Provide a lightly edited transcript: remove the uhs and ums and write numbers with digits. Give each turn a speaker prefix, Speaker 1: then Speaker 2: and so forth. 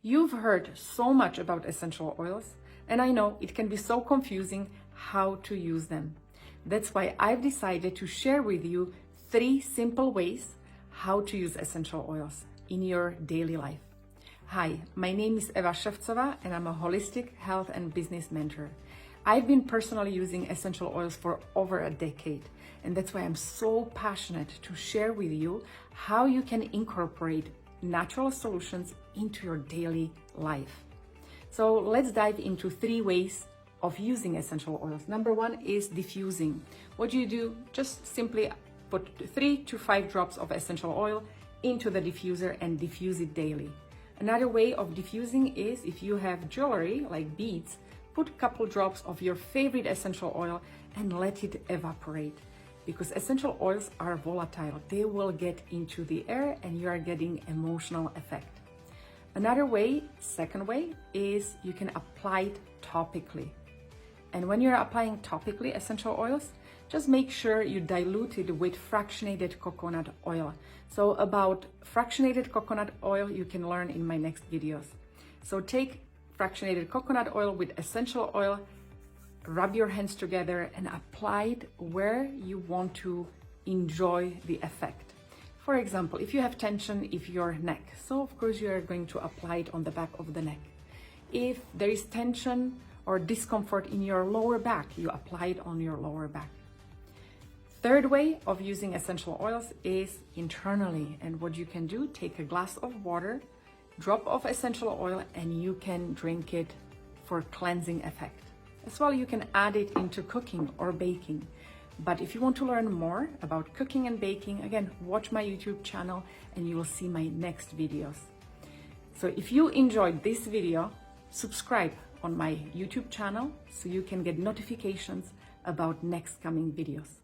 Speaker 1: You've heard so much about essential oils, and I know it can be so confusing how to use them. That's why I've decided to share with you 3 simple ways how to use essential oils in your daily life. Hi, my name is Eva Ševcová and I'm a holistic health and business mentor. I've been personally using essential oils for over a decade, and that's why I'm so passionate to share with you how you can incorporate natural solutions into your daily life. So let's dive into 3 ways of using essential oils. Number 1 is diffusing. What do you do? Just simply put 3 to 5 drops of essential oil into the diffuser and diffuse it daily. Another way of diffusing is if you have jewelry like beads, put a couple drops of your favorite essential oil and let it evaporate. Because essential oils are volatile, they will get into the air and you are getting emotional effect. Another way, second way, is you can apply it topically. And when you're applying topically essential oils, just make sure you dilute it with fractionated coconut oil. So about fractionated coconut oil, you can learn in my next videos. So take fractionated coconut oil with essential oil, rub your hands together and apply it where you want to enjoy the effect. For example, if you have tension in your neck, so of course you are going to apply it on the back of the neck. If there is tension or discomfort in your lower back, you apply it on your lower back. Third way of using essential oils is internally, and what you can do, take a glass of water, drop of essential oil, and you can drink it for cleansing effect. As well, you can add it into cooking or baking. But if you want to learn more about cooking and baking, again, watch my YouTube channel and you will see my next videos. So if you enjoyed this video, subscribe on my YouTube channel so you can get notifications about next coming videos.